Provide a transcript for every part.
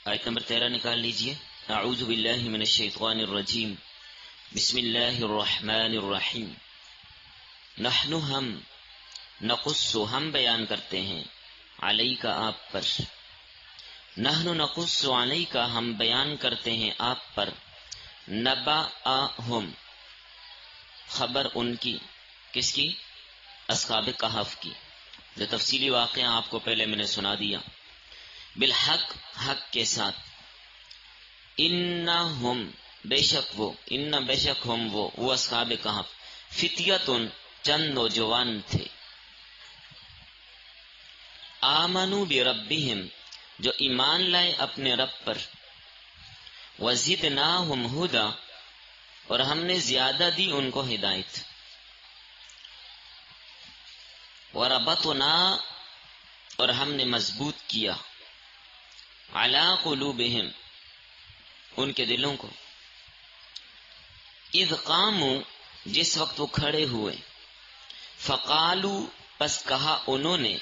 آیت نمبر 13 نکال لیجئے. اعوذ باللہ من الشیطان الرجیم. بسم اللہ الرحمن الرحیم. نحن ہم، نقص ہم بیان کرتے ہیں، علیک آپ پر. نحن نقص علیک ہم بیان کرتے ہیں آپ پر، نبأہم خبر ان کی. کس کی؟ اصحاب کہف کی، جو تفصیلی واقعہ آپ کو پہلے میں نے سنا دیا. بالحق حق کے ساتھ. انہم بے شک وہ، ان بے شک ہم وہ اصحاب کہف، فتیتن چند نوجوان تھے. آمنوا بربہم جو ایمان لائے اپنے رب پر. وزدناہم ہدی اور ہم نے زیادہ دی ان کو ہدایت. وربطنا اور ہم نے مضبوط کیا، علی قلوبہم ان کے دلوں کو. اذ قاموا جس وقت وہ کھڑے ہوئے. فقالوا پس کہا انہوں نے،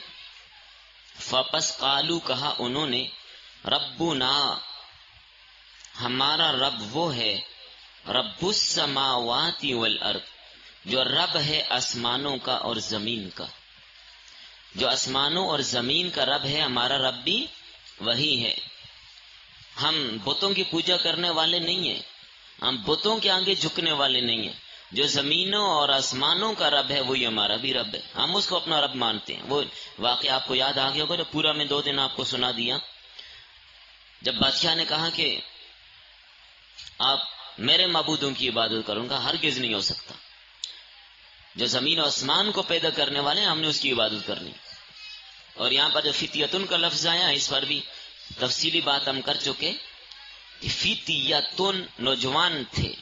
کہا انہوں نے، ربنا ہمارا رب وہ ہے، رب السماوات والارض جو رب ہے آسمانوں کا اور زمین کا. جو آسمانوں اور زمین کا رب ہے، ہمارا رب بھی وہی ہے. ہم بتوں کی پوجا کرنے والے نہیں ہیں، ہم بتوں کے آگے جھکنے والے نہیں ہیں. جو زمینوں اور آسمانوں کا رب ہے وہی ہمارا بھی رب ہے، ہم اس کو اپنا رب مانتے ہیں. وہ واقعہ آپ کو یاد آ گیا ہوگا جو پورا میں 2 دن آپ کو سنا دیا. جب بادشاہ نے کہا کہ آپ میرے معبودوں کی عبادت کروں گا، ہرگز نہیں ہو سکتا. جو زمین و آسمان کو پیدا کرنے والے ہیں ہم نے اس کی عبادت کرنی. اور یہاں پر جو فتیتن کا لفظ آیا اس پر بھی تفصیلی بات ہم کر چکے. فتیتن نوجوان تھے،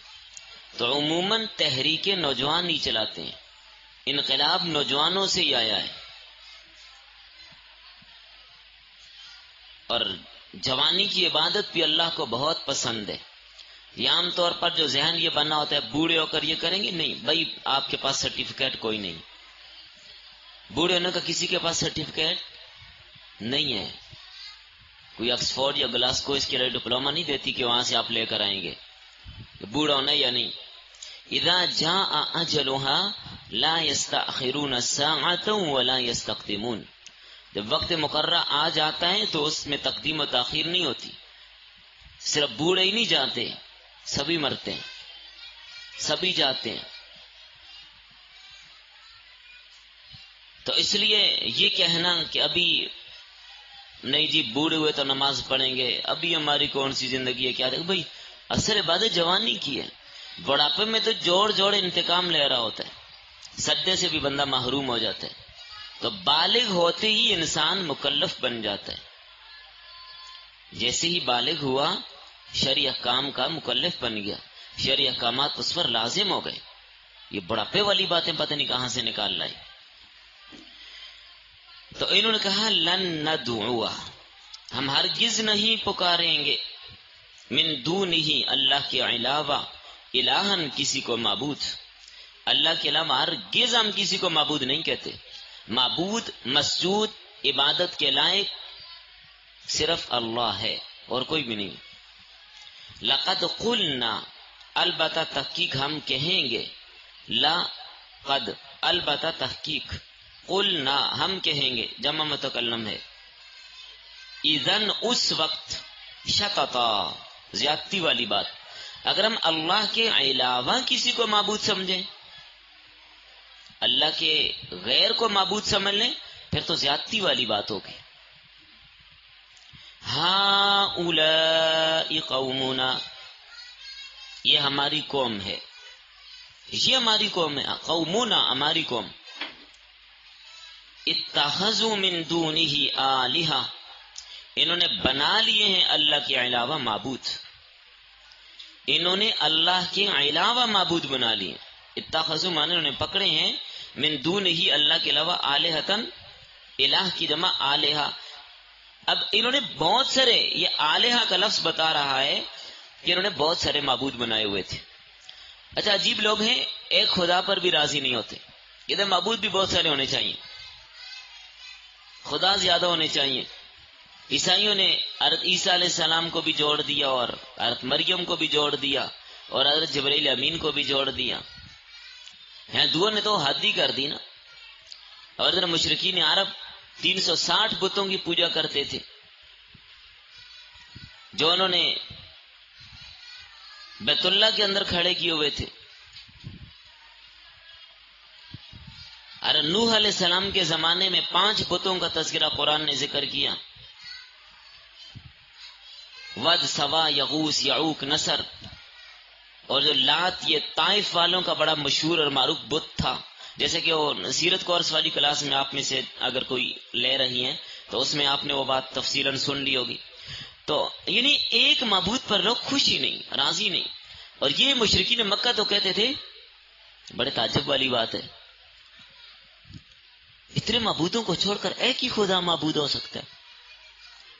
تو عموماً تحریک نوجوان ہی چلاتے ہیں، انقلاب نوجوانوں سے ہی آیا ہے. اور جوانی کی عبادت بھی اللہ کو بہت پسند ہے. یہ عام طور پر جو ذہن یہ بننا ہوتا ہے بوڑھے ہو کر یہ کریں گے، نہیں بھائی، آپ کے پاس سرٹیفکیٹ کوئی نہیں. بوڑھے ہونے کا کسی کے پاس سرٹیفکیٹ نہیں ہے. کوئی آکسفورڈ یا گلاسکو اس کے لیے ڈپلوما نہیں دیتی کہ وہاں سے آپ لے کر آئیں گے بوڑھا ہونا یا نہیں. اذا جاء اجلها لا يستأخرون ساعة ولا يستقدمون. جب وقت مقررہ آ جاتا ہے تو اس میں تقدیم و تاخیر نہیں ہوتی. صرف بوڑھے ہی نہیں جاتے، سبھی مرتے ہیں، سبھی جاتے ہیں. تو اس لیے یہ کہنا کہ ابھی نہیں جی بوڑھے ہوئے تو نماز پڑھیں گے، ابھی ہماری کون سی زندگی ہے، کیا دیکھ بھائی اثر عبادت جوانی کی ہے. بڑھاپے میں تو جوڑ انتقام لے رہا ہوتا ہے، سدے سے بھی بندہ محروم ہو جاتا ہے. تو بالغ ہوتے ہی انسان مکلف بن جاتا ہے. جیسے ہی بالغ ہوا شرعی احکام کا مکلف بن گیا، شرعی احکامات اس پر لازم ہو گئے. یہ بڑھاپے والی باتیں پتہ نہیں کہاں سے نکال لائی. تو انہوں نے کہا لن ندعو ہم ہرگز نہیں پکاریں گے، من دونہ اللہ کے علاوہ، الہن کسی کو معبود. اللہ کے علاوہ ہرگز ہم کسی کو معبود نہیں کہتے. معبود مسجود عبادت کے لائق صرف اللہ ہے اور کوئی بھی نہیں. لقد قلنا البتہ تحقیق ہم کہیں گے، لقد البتہ تحقیق، قلنا ہم کہیں گے، جمع متکلم ہے. اذن اس وقت، شططا زیادتی والی بات. اگر ہم اللہ کے علاوہ کسی کو معبود سمجھیں، اللہ کے غیر کو معبود سمجھ لیں، پھر تو زیادتی والی بات ہوگی. ہؤلاء قومنا یہ ہماری قوم ہے، یہ ہماری قوم ہے، قومنا ہماری قوم. اتخذوا من دونہ آلہہ انہوں نے بنا لیے ہیں اللہ کے علاوہ معبود. انہوں نے اللہ کے علاوہ معبود بنا لیے. اتخذوا مانے انہوں نے پکڑے ہیں، من دونہ اللہ کے علاوہ، آلہتن الہ کی جمع آلہہ. اب انہوں نے بہت سارے، یہ آلہہ کا لفظ بتا رہا ہے کہ انہوں نے بہت سارے معبود بنائے ہوئے تھے. اچھا عجیب لوگ ہیں، ایک خدا پر بھی راضی نہیں ہوتے. ادھر معبود بھی بہت سارے ہونے چاہیے، خدا زیادہ ہونے چاہیے. عیسائیوں نے حضرت عیسیٰ علیہ السلام کو بھی جوڑ دیا اور حضرت مریم کو بھی جوڑ دیا اور حضرت جبرائیل امین کو بھی جوڑ دیا. ہندوؤں نے تو حد ہی کر دی نا. اور ذرا مشرکین عرب 360 بتوں کی پوجا کرتے تھے جو انہوں نے بیت اللہ کے اندر کھڑے کیے ہوئے تھے. اور نوح علیہ السلام کے زمانے میں 5 بتوں کا تذکرہ قرآن نے ذکر کیا. ود، سوا، یغوث، یعوق، نصر. اور جو لات، یہ طائف والوں کا بڑا مشہور اور معروف بت تھا. جیسے کہ وہ سیرت کورس والی کلاس میں آپ میں سے اگر کوئی لے رہی ہیں تو اس میں آپ نے وہ بات تفصیلاً سن لی ہوگی. تو یعنی ایک معبود پر لوگ خوشی نہیں، راضی نہیں. اور یہ مشرکین مکہ تو کہتے تھے، بڑے تعجب والی بات ہے، اتنے معبودوں کو چھوڑ کر ایک ہی خدا معبود ہو سکتا ہے.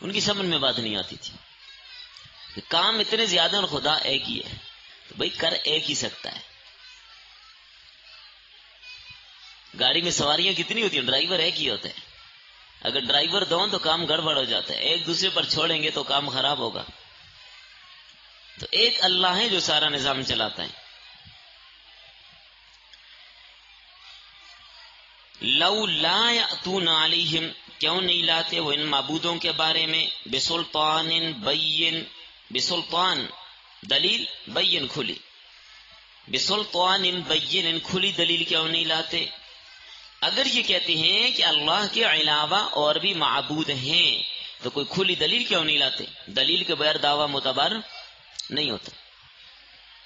ان کی سمجھ میں بات نہیں آتی تھی. کام اتنے زیادہ اور خدا ایک ہی ہے تو بھائی کر ایک ہی سکتا ہے. گاڑی میں سواریاں کتنی ہوتی ہیں، ڈرائیور ایک ہی ہوتا ہے. اگر ڈرائیور دو تو کام گڑبڑ ہو جاتا ہے، ایک دوسرے پر چھوڑیں گے تو کام خراب ہوگا. تو ایک اللہ ہے جو سارا نظام چلاتا ہے. لو لا یأتون علیہم، کیوں نہیں لاتے وہ ان معبودوں کے بارے میں، بسلطان بین، بسلطان دلیل، بین کھلی، بسلطان بین کھلی دلیل کیوں نہیں لاتے. اگر یہ کہتے ہیں کہ اللہ کے علاوہ اور بھی معبود ہیں تو کوئی کھلی دلیل کیوں نہیں لاتے. دلیل کے بغیر دعویٰ معتبر نہیں ہوتا.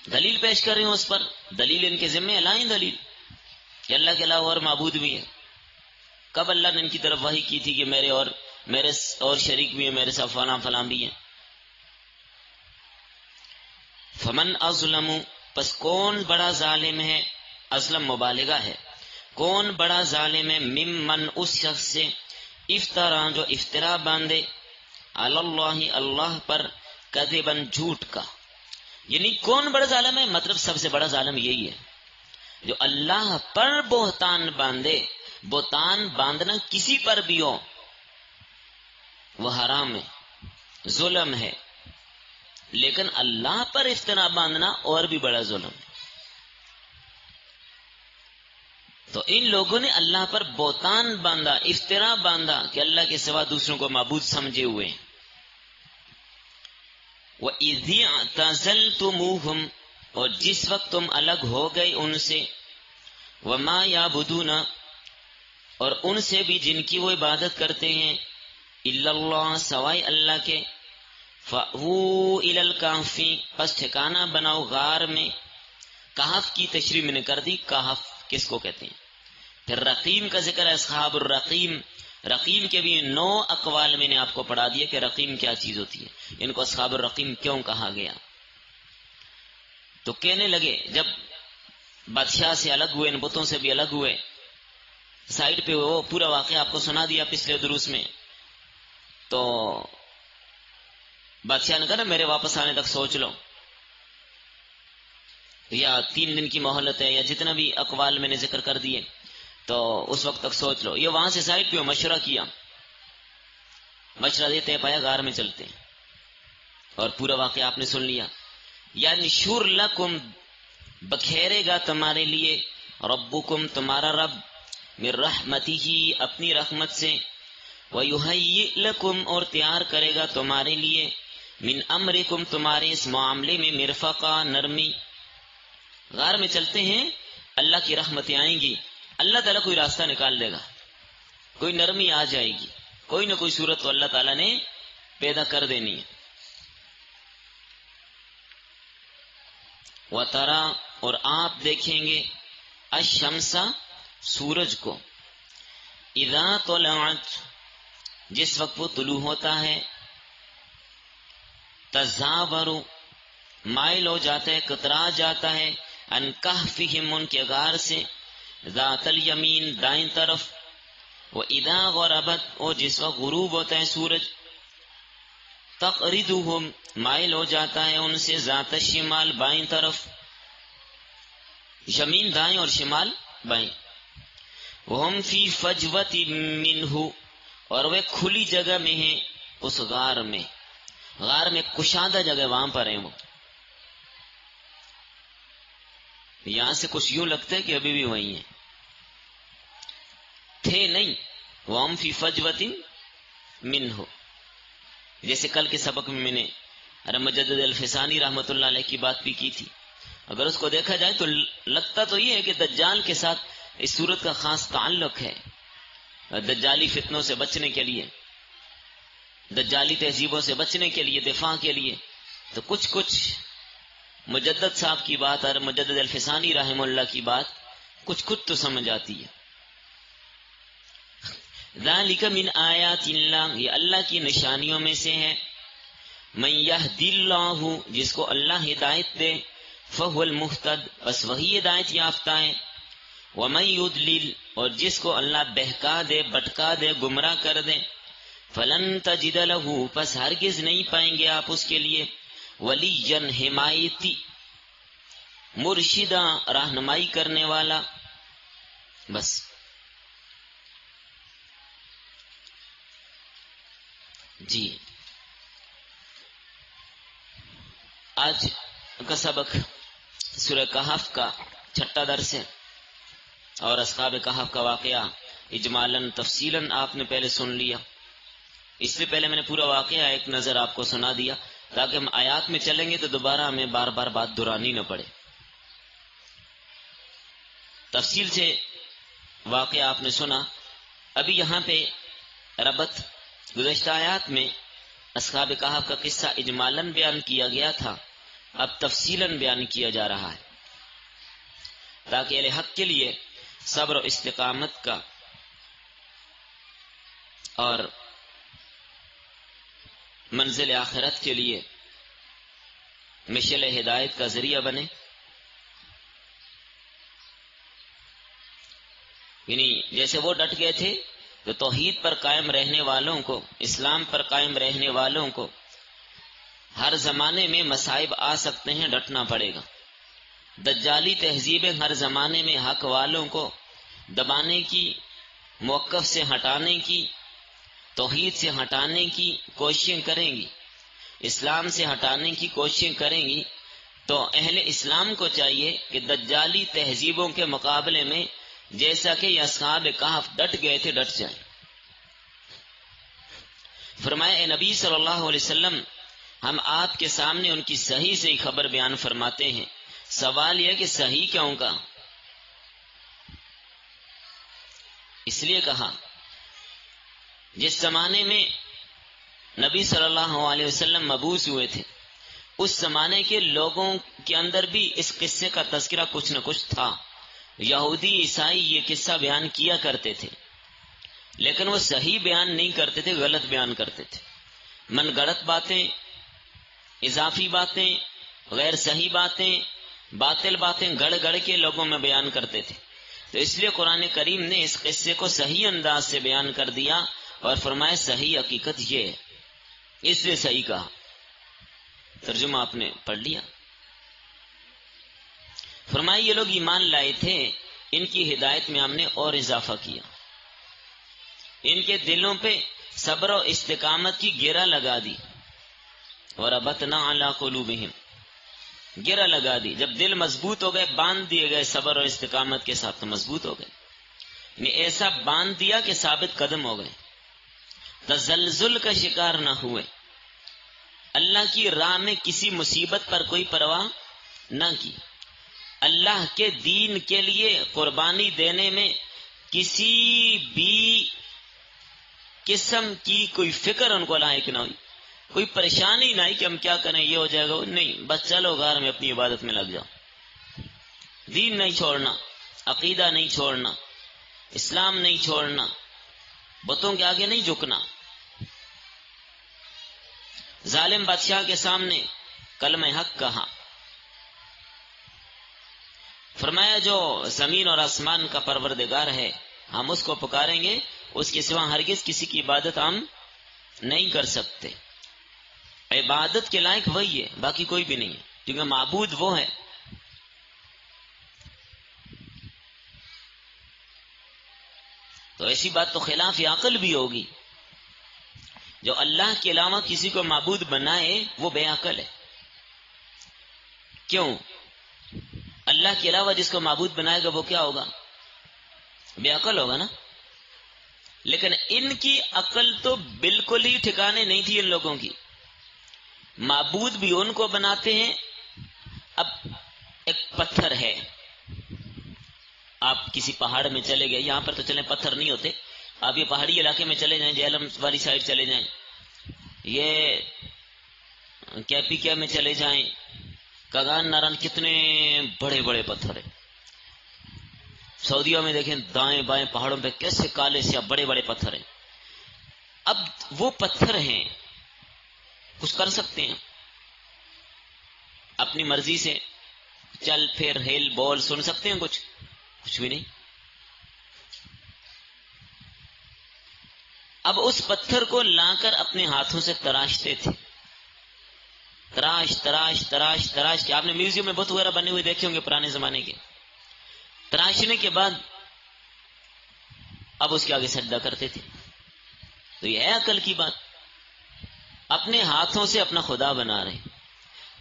دلیل پیش کر رہے ہیں اس پر، دلیل ان کے ذمہ لائیں دلیل کہ اللہ کے علاوہ اور معبود بھی ہیں. کب اللہ نے ان کی طرف وحی کی تھی کہ میرے اور شریک بھی ہیں، میرے ساتھ فلاں فلاں بھی ہیں. فمن اظلم، پس کون بڑا ظالم ہے، اظلم مبالغہ ہے، کون بڑا ظالم ہے، ممن اس شخص سے، افطرا جو افطرا باندھے، علی اللہ اللہ پر، کذبن جھوٹ کا. یعنی کون بڑا ظالم ہے، مطلب سب سے بڑا ظالم یہی ہے جو اللہ پر بہتان باندھے. بہتان باندھنا کسی پر بھی ہو وہ حرام ہے، ظلم ہے، لیکن اللہ پر افطرا باندھنا اور بھی بڑا ظلم ہے. تو ان لوگوں نے اللہ پر بہتان باندھا، افطرا باندھا کہ اللہ کے سوا دوسروں کو معبود سمجھے ہوئے. وَإِذِ اعْتَزَلْتُمُوهُمْ، اور جس وقت تم الگ ہو گئے ان سے، وَمَا يَعْبُدُونَ، اور ان سے بھی جن کی وہ عبادت کرتے ہیں، اِلَّا اللَّهَ، سوائے اللہ کے، فَأْوُوا إِلَى الْكَهْفِ، پس ٹھکانہ بناؤ غار میں. کہف کی تشریح میں نے کر دی، کہف کس کو کہتے ہیں. پھر رقیم کا ذکر ہے، اصحاب الرقیم. رقیم کے بھی 9 اقوال میں نے آپ کو پڑھا دیا کہ رقیم کیا چیز ہوتی ہے، ان کو اصحاب الرقیم کیوں کہا گیا. تو کہنے لگے جب بادشاہ سے الگ ہوئے، ان بتوں سے بھی الگ ہوئے، سائڈ پہ وہ پورا واقعہ آپ کو سنا دیا پچھلے دروس میں. تو بادشاہ نے کہا نا میرے واپس آنے تک سوچ لو، یا 3 دن کی مہلت ہے، یا جتنا بھی اقوال میں نے ذکر کر دیے تو اس وقت تک سوچ لو. یہ وہاں سے سائڈ پہ مشورہ کیا، مشورہ دیتے پایا غار میں چلتے ہیں، اور پورا واقعہ آپ نے سن لیا. یعنی شور لکم، بکھیرے گا تمہارے لیے، ربکم تمہارا رب، من رحمتہ اپنی رحمت سے، وَيُهَيِّئْ لَكُمْ اور تیار کرے گا تمہارے لیے، من امرکم تمہارے اس معاملے میں، مرفقہ نرمی. غار میں چلتے ہیں، اللہ کی رحمتیں آئیں گی، اللہ تعالیٰ کوئی راستہ نکال دے گا، کوئی نرمی آ جائے گی، کوئی نہ کوئی صورت تو اللہ تعالیٰ نے پیدا کر دینی ہے. وَتَرَا اور آپ دیکھیں گے، الشمس سورج کو، اذا طلعت جس وقت وہ طلوع ہوتا ہے، تزاور مائل ہو جاتا ہے، کترا جاتا ہے، ان کہفہم ان کے غار سے، ذات الیمین دائیں طرف، واذا غربت اور جس وقت غروب ہوتا ہے سورج، تقرضہم مائل ہو جاتا ہے ان سے، ذات الشمال بائیں طرف، یمین دائیں اور شمال بائیں. وہم فی فجوۃ منہ اور وہ کھلی جگہ میں ہیں، اس غار میں کشادہ جگہ، وہاں پر ہیں وہ. یہاں سے کچھ یوں لگتا ہے کہ ابھی بھی وہیں ہیں، تھے نہیں. وَهُمْ فِي فَجْوَةٍ مِّنْهُ. جیسے کل کے سبق میں نے مجدد الفسانی رحمۃ اللہ علیہ کی بات بھی کی تھی. اگر اس کو دیکھا جائے تو لگتا تو یہ ہے کہ دجال کے ساتھ اس صورت کا خاص تعلق ہے. دجالی فتنوں سے بچنے کے لیے، دجالی تہذیبوں سے بچنے کے لیے، دفاع کے لیے، تو کچھ مجدد صاحب کی بات اور مجدد الفسانی رحمہ اللہ کی بات کچھ تو سمجھ آتی ہے. ذالک من آیات اللہ، یہ اللہ کی نشانیوں میں سے ہے. من یہدی اللہ، جس کو اللہ ہدایت دے، فہو المہتد، بس وہی ہدایت یافتہ ہے. ومن یضلل، اور جس کو اللہ بہکا دے، بٹکا دے، گمراہ کر دے، فلن تجد لہ، پس ہرگز نہیں پائیں گے آپ اس کے لیے، ولیًا، حمایتی، مرشدہ، رہنمائی کرنے والا. بس جی، آج کا سبق سورہ کہف کا 6 درس ہے، اور اصحاب کہف کا واقعہ اجمالاً تفصیلاً آپ نے پہلے سن لیا. اس سے پہلے میں نے پورا واقعہ ایک نظر آپ کو سنا دیا تاکہ ہم آیات میں چلیں گے تو دوبارہ ہمیں بار بار بات دہرانی نہ پڑے. تفصیل سے واقعہ آپ نے سنا. ابھی یہاں پہ ربط گزشتہ آیات میں اصحاب کہف کا قصہ اجمالاً بیان کیا گیا تھا، اب تفصیلاً بیان کیا جا رہا ہے تاکہ اہل حق کے لیے صبر و استقامت کا اور منزل آخرت کے لیے مشعل ہدایت کا ذریعہ بنے. یعنی جیسے وہ ڈٹ گئے تھے تو توحید پر قائم رہنے والوں کو، اسلام پر قائم رہنے والوں کو ہر زمانے میں مصائب آ سکتے ہیں، ڈٹنا پڑے گا. دجالی تہذیبیں ہر زمانے میں حق والوں کو دبانے کی، موقف سے ہٹانے کی، توحید سے ہٹانے کی کوششیں کریں گی، اسلام سے ہٹانے کی کوششیں کریں گی. تو اہل اسلام کو چاہیے کہ دجالی تہذیبوں کے مقابلے میں جیسا کہ یہ اصحاب کہف ڈٹ گئے تھے ڈٹ جائیں. فرمایا اے نبی صلی اللہ علیہ وسلم، ہم آپ کے سامنے ان کی صحیح سے خبر بیان فرماتے ہیں. سوال یہ کہ صحیح کیوں کا؟ اس لیے کہا جس زمانے میں نبی صلی اللہ علیہ وسلم مبعوث ہوئے تھے اس زمانے کے لوگوں کے اندر بھی اس قصے کا تذکرہ کچھ نہ کچھ تھا. یہودی عیسائی یہ قصہ بیان کیا کرتے تھے، لیکن وہ صحیح بیان نہیں کرتے تھے، غلط بیان کرتے تھے. من گڑت باتیں، اضافی باتیں، غیر صحیح باتیں، باطل باتیں گڑ گڑ کے لوگوں میں بیان کرتے تھے. تو اس لیے قرآن کریم نے اس قصے کو صحیح انداز سے بیان کر دیا اور فرمایا صحیح حقیقت یہ ہے، اس لیے صحیح کہا. ترجمہ آپ نے پڑھ لیا. فرمایا یہ لوگ ایمان لائے تھے، ان کی ہدایت میں ہم نے اور اضافہ کیا، ان کے دلوں پہ صبر و استقامت کی گرہ لگا دی. وَرَبَطْنَا عَلَىٰ قُلُوبِهِمْ، گرہ لگا دی. جب دل مضبوط ہو گئے، باندھ دیے گئے صبر اور استقامت کے ساتھ، تو مضبوط ہو گئے. یعنی ایسا باندھ دیا کہ ثابت قدم ہو گئے، تزلزل کا شکار نہ ہوئے، اللہ کی راہ میں کسی مصیبت پر کوئی پرواہ نہ کی، اللہ کے دین کے لیے قربانی دینے میں کسی بھی قسم کی کوئی فکر ان کو لاحق نہ ہوئی، کوئی پریشانی نہ آئی کہ ہم کیا کریں، یہ ہو جائے گا. نہیں، بس چلو غار میں اپنی عبادت میں لگ جاؤ. دین نہیں چھوڑنا، عقیدہ نہیں چھوڑنا، اسلام نہیں چھوڑنا، بتوں کے آگے نہیں جھکنا. ظالم بادشاہ کے سامنے کلمہ حق کہا. فرمایا جو زمین اور آسمان کا پروردگار ہے ہم اس کو پکاریں گے، اس کے سوا ہرگز کسی کی عبادت ہم نہیں کر سکتے. عبادت کے لائق وہی ہے، باقی کوئی بھی نہیں ہے، کیونکہ معبود وہ ہے. تو ایسی بات تو خلاف عقل بھی ہوگی. جو اللہ کے علاوہ کسی کو معبود بنائے وہ بے عقل ہے. کیوں؟ اللہ کے علاوہ جس کو معبود بنائے گا وہ کیا ہوگا؟ بے عقل ہوگا نا. لیکن ان کی عقل تو بالکل ہی ٹھکانے نہیں تھی ان لوگوں کی. معبود بھی ان کو بناتے ہیں. اب ایک پتھر ہے، آپ کسی پہاڑ میں چلے گئے، یہاں پر تو چلیں پتھر نہیں ہوتے، آپ یہ پہاڑی علاقے میں چلے جائیں، جہلم والی سائڈ چلے جائیں، یہ کیپیکیا میں چلے جائیں، کگان ناران، کتنے بڑے بڑے پتھر ہیں. سعودیہ میں دیکھیں دائیں بائیں پہاڑوں پہ کیسے کالے سے بڑے بڑے پتھر ہیں. اب وہ پتھر ہیں، کچھ کر سکتے ہیں اپنی مرضی سے؟ چل پھر ہیل بول سن سکتے ہیں؟ کچھ بھی نہیں. اب اس پتھر کو لا کر اپنے ہاتھوں سے تراشتے تھے، تراش تراش تراش تراش کے. آپ نے میوزیم میں بت وغیرہ بنے ہوئے دیکھے ہوں گے پرانے زمانے کے. تراشنے کے بعد اب اس کے آگے سجدہ کرتے تھے. تو یہ ہے عقل کی بات. اپنے ہاتھوں سے اپنا خدا بنا رہے ہیں.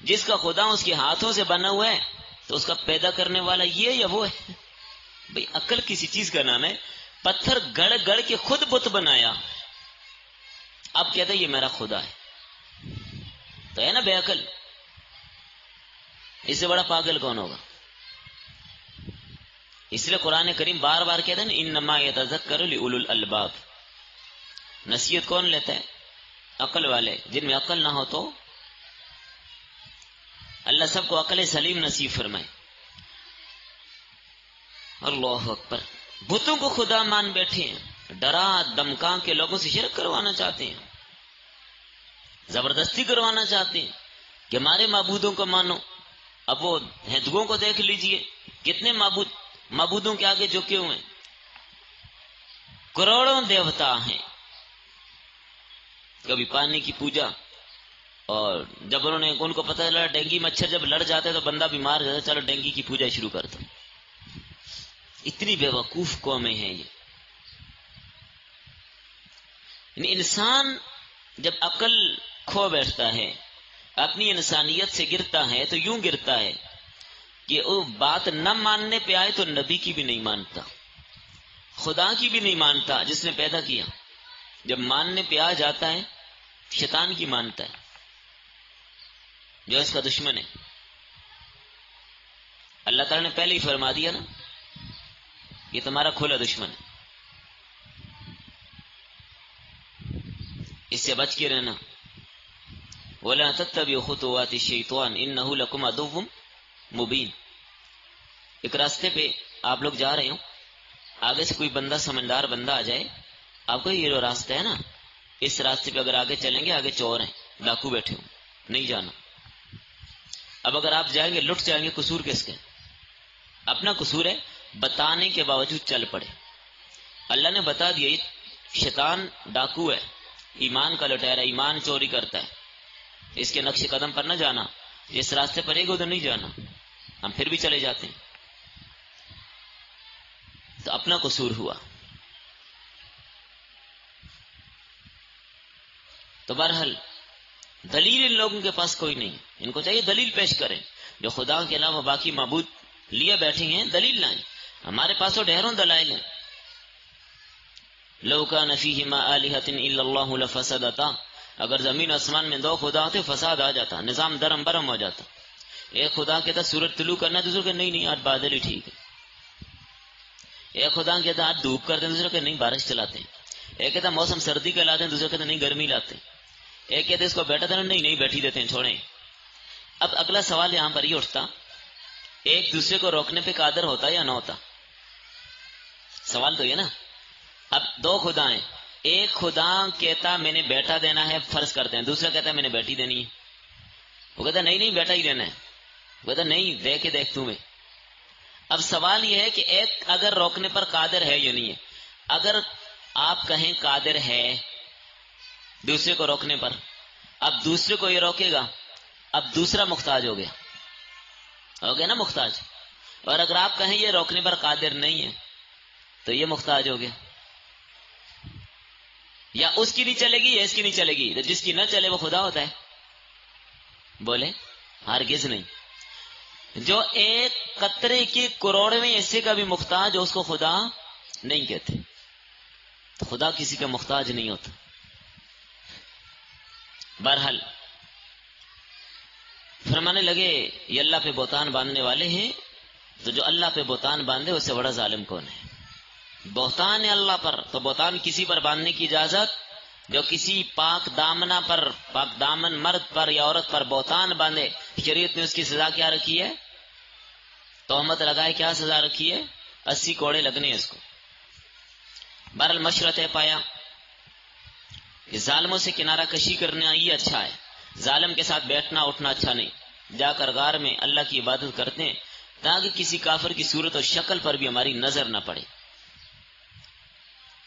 جس کا خدا اس کے ہاتھوں سے بنا ہوا ہے تو اس کا پیدا کرنے والا یہ یا وہ ہے؟ بھئی عقل کسی چیز کا نام ہے. پتھر گڑ گڑ کے خود بت بنایا، اب کہتے ہیں یہ میرا خدا ہے. تو ہے نا بے عقل. اس سے بڑا پاگل کون ہوگا؟ اس لیے قرآن کریم بار بار کہتے ہیں نا انما یتذکر لأولی الالباب. نصیحت کون لیتا ہے؟ عقل والے. جن میں عقل نہ ہو تو اللہ سب کو عقل سلیم نصیب فرمائے. اللہ اکبر. بتوں کو خدا مان بیٹھے ہیں، ڈرا دمکا کے لوگوں سے شرک کروانا چاہتے ہیں، زبردستی کروانا چاہتے ہیں کہ ہمارے معبودوں کو مانو. اب وہ ہندوؤں کو دیکھ لیجئے، کتنے معبودوں کے آگے جھکے ہوئے ہیں. کروڑوں دیوتا ہیں. کبھی پانی کی پوجا، اور جب انہوں نے ان کو پتہ چلا ڈینگی مچھر جب لڑ جاتے تو بندہ بیمار ہو جاتا، چلو ڈینگی کی پوجا شروع کر دو. اتنی بے وقوف قومیں ہیں یہ. یعنی انسان جب عقل کھو بیٹھتا ہے، اپنی انسانیت سے گرتا ہے تو یوں گرتا ہے کہ وہ بات نہ ماننے پہ آئے تو نبی کی بھی نہیں مانتا، خدا کی بھی نہیں مانتا جس نے پیدا کیا. جب ماننے پہ آ جاتا ہے شیطان کی مانتا ہے جو اس کا دشمن ہے. اللہ تعالیٰ نے پہلے ہی فرما دیا نا یہ تمہارا کھلا دشمن ہے، اس سے بچ کے رہنا. وَلَا تَتَّبِعُوا خُطُوَاتِ الشَّيْطَانِ إِنَّهُ لَكُمْ عَدُوٌّ مُبِينٌ. ایک راستے پہ آپ لوگ جا رہے ہو، آگے سے کوئی بندہ سمجھدار بندہ آ جائے، آپ کو یہ جو راستہ ہے نا اس راستے پہ اگر آگے چلیں گے آگے چور ہیں، ڈاکو بیٹھے ہو، نہیں جانا. اب اگر آپ جائیں گے لٹ جائیں گے، قصور کس کے؟ اپنا قصور ہے، بتانے کے باوجود چل پڑے. اللہ نے بتا دیا شیطان ڈاکو ہے، ایمان کا لٹیرا، ایمان چوری کرتا ہے، اس کے نقش قدم پر نہ جانا، اس راستے پر ایک ادھر نہیں جانا. ہم پھر بھی چلے جاتے ہیں. تو اپنا قصور ہوا. تو بہرحال دلیل ان لوگوں کے پاس کوئی نہیں. ان کو چاہیے دلیل پیش کریں. جو خدا کے علاوہ باقی معبود لیے بیٹھے ہیں دلیل لائیں. ہمارے پاس تو ڈھیروں دلائل ہیں. لو کان فیہما آلہۃ الا اللہ لفسدتا. اگر زمین آسمان میں دو خدا ہوتے فساد آ جاتا، نظام درم برم ہو جاتا. ایک خدا کہتا سورج طلوع کرنا، دوسرے کہ نہیں آج بادل ہی ٹھیک ہے. ایک خدا کہتا آج دھوپ کرتے ہیں، دوسرے کہ نہیں بارش چلاتے ہیں. ایک کہتا موسم سردی کا لاتے ہیں، دوسرے کہتے نہیں گرمی لاتے ہیں. ایک کہتے اس کو بیٹھا دینا، نہیں بیٹھی دیتے ہیں، چھوڑیں. اب اگلا سوال یہاں پر یہ اٹھتا ایک دوسرے کو روکنے پہ قادر ہوتا یا نہ ہوتا؟ سوال تو یہ نا. اب دو خدا ہیں، ایک خدا کہتا میں نے بیٹا دینا ہے، فرض کرتے ہیں، دوسرا کہتا ہے میں نے بیٹی دینی ہے. وہ کہتا نہیں بیٹا ہی دینا ہے. وہ کہتا نہیں دے کے دیکھ تمہیں. اب سوال یہ ہے کہ ایک اگر روکنے پر قادر ہے یا نہیں ہے. اگر آپ کہیں قادر ہے دوسرے کو روکنے پر، اب دوسرے کو یہ روکے گا، اب دوسرا محتاج ہو گیا نا محتاج. اور اگر آپ کہیں یہ روکنے پر قادر نہیں ہے تو یہ محتاج ہو گیا. یا اس کی نہیں چلے گی یا اس کی نہیں چلے گی؟ تو جس کی نہ چلے وہ خدا ہوتا ہے؟ بولے ہرگز نہیں۔ جو ایک قطرے کے کروڑویں حصے کا بھی محتاج ہو اس کو خدا نہیں کہتے۔ تو خدا کسی کا محتاج نہیں ہوتا۔ بہرحال فرمانے لگے یہ اللہ پہ بہتان باندھنے والے ہیں، تو جو اللہ پہ بہتان باندھے اس سے بڑا ظالم کون ہے؟ بہتان ہے اللہ پر، تو بہتان کسی پر باندھنے کی اجازت؟ جو کسی پاک دامنا پر، پاک دامن مرد پر یا عورت پر بہتان باندھے، شریعت نے اس کی سزا کیا رکھی ہے؟ تہمت لگائے کیا سزا رکھی ہے؟ 80 کوڑے لگنے ہیں اس کو۔ بہرحال مشورہ طے پایا کہ ظالموں سے کنارہ کشی کرنا یہ اچھا ہے، ظالم کے ساتھ بیٹھنا اٹھنا اچھا نہیں۔ جا کر غار میں اللہ کی عبادت کرتے ہیں تاکہ کسی کافر کی صورت اور شکل پر بھی ہماری نظر نہ پڑے۔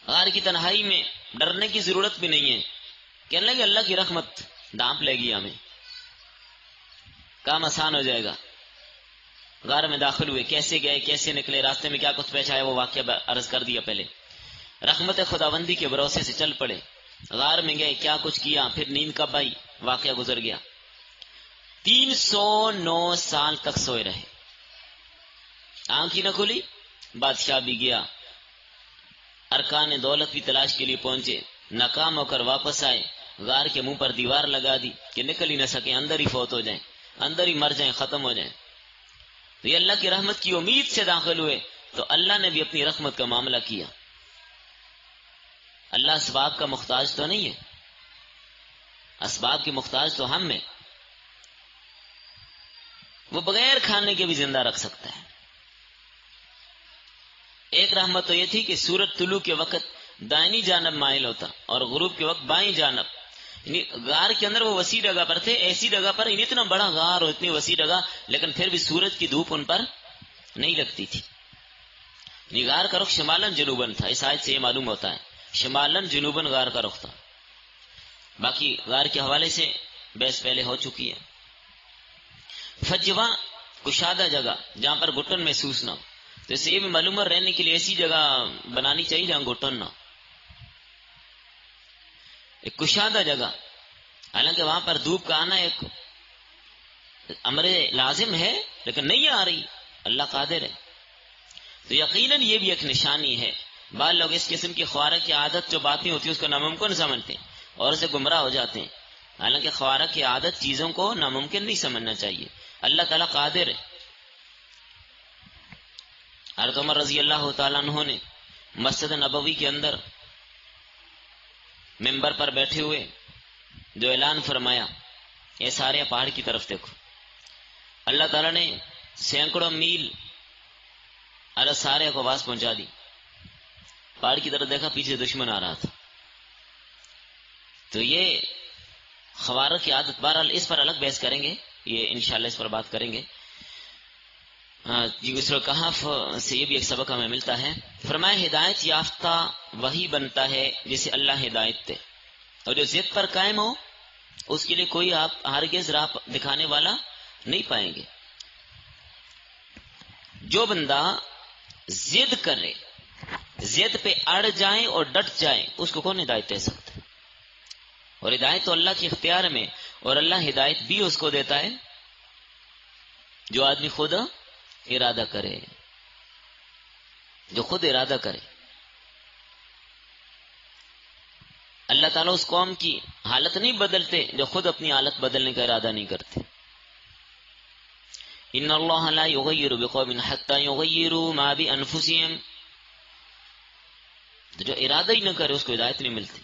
غار کی تنہائی میں ڈرنے کی ضرورت بھی نہیں ہے، کہنے لگے اللہ کی رحمت ڈانپ لے گی ہمیں، کام آسان ہو جائے گا۔ غار میں داخل ہوئے، کیسے گئے کیسے نکلے، راستے میں کیا کچھ پیش آیا وہ واقعہ عرض کر دیا پہلے۔ رحمت خداوندی کے بھروسے سے چل پڑے، غار میں گئے، کیا کچھ کیا، پھر نیند کب آئی، واقعہ گزر گیا۔ 309 سال تک سوئے رہے، آنکھ ہی نہ کھلی۔ بادشاہ بھی گیا، ارکان دولت بھی تلاش کے لیے پہنچے، ناکام ہو کر واپس آئے، غار کے منہ پر دیوار لگا دی کہ نکل ہی نہ سکیں، اندر ہی فوت ہو جائیں، اندر ہی مر جائیں، ختم ہو جائیں۔ تو یہ اللہ کی رحمت کی امید سے داخل ہوئے تو اللہ نے بھی اپنی رحمت کا معاملہ کیا۔ اللہ اسباب کا محتاج تو نہیں ہے، اسباب کے محتاج تو ہم ہیں۔ وہ بغیر کھانے کے بھی زندہ رکھ سکتا ہے۔ ایک رحمت تو یہ تھی کہ سورج طلوع کے وقت دائنی جانب مائل ہوتا اور غروب کے وقت بائیں جانب۔ یعنی غار کے اندر وہ وسیع جگہ پر تھے، ایسی جگہ پر، یعنی اتنا بڑا غار اور اتنی وسیع جگہ، لیکن پھر بھی سورج کی دھوپ ان پر نہیں لگتی تھی۔ یعنی غار کا رخ شمالن جنوبن تھا، اس آیت سے یہ معلوم ہوتا ہے شمالن جنوبن غار کا رخ تھا۔ باقی غار کے حوالے سے بحث پہلے ہو چکی ہے۔ فجوا کشادہ جگہ جہاں پر گھٹن محسوس نہ ہو، تو اسے یہ بھی معلوم ہے رہنے کے لیے ایسی جگہ بنانی چاہیے جہاں گھٹن نہ ہو، ایک کشادہ جگہ۔ حالانکہ وہاں پر دھوپ کا آنا ایک امر لازم ہے، لیکن نہیں آ رہی، اللہ قادر ہے۔ تو یقیناً یہ بھی ایک نشانی ہے۔ بعض لوگ اس قسم کی خوارہ کی عادت جو باتیں ہوتی ہیں اس کو ناممکن سمجھتے ہیں اور اسے گمراہ ہو جاتے ہیں۔ حالانکہ خوارہ کی عادت چیزوں کو ناممکن نہیں سمجھنا چاہیے، اللہ تعالیٰ قادر ہے۔ حضرت عمر رضی اللہ تعالیٰ عنہ نے مسجد نبوی کے اندر ممبر پر بیٹھے ہوئے جو اعلان فرمایا، یہ سارے پہاڑ کی طرف دیکھو، اللہ تعالیٰ نے سینکڑوں میل سارے کو آواز پہنچا دی۔ پہاڑ کی طرف دیکھا، پیچھے دشمن آ رہا تھا۔ تو یہ خوارہ کی عادت، بہرحال اس پر الگ بحث کریں گے، یہ انشاءاللہ اس پر بات کریں گے۔ جی سورہ کہف سے یہ بھی ایک سبق ہمیں ملتا ہے۔ فرمایا ہدایت یافتہ وہی بنتا ہے جسے اللہ ہدایت دے، اور جو ضد پر قائم ہو اس کے لیے کوئی آپ ہرگز راہ دکھانے والا نہیں پائیں گے۔ جو بندہ ضد کرے، ضد پہ اڑ جائے اور ڈٹ جائے، اس کو کون ہدایت دے سکتا ہے؟ اور ہدایت تو اللہ کے اختیار میں، اور اللہ ہدایت بھی اس کو دیتا ہے جو آدمی خود ارادہ کرے، جو خود ارادہ کرے۔ اللہ تعالیٰ اس قوم کی حالت نہیں بدلتے جو خود اپنی حالت بدلنے کا ارادہ نہیں کرتے۔ ان اللہ لا یغیر بقوم حتی یغیروا ما بانفسہم، جو ارادہ ہی نہ کرے اس کو ہدایت نہیں ملتی۔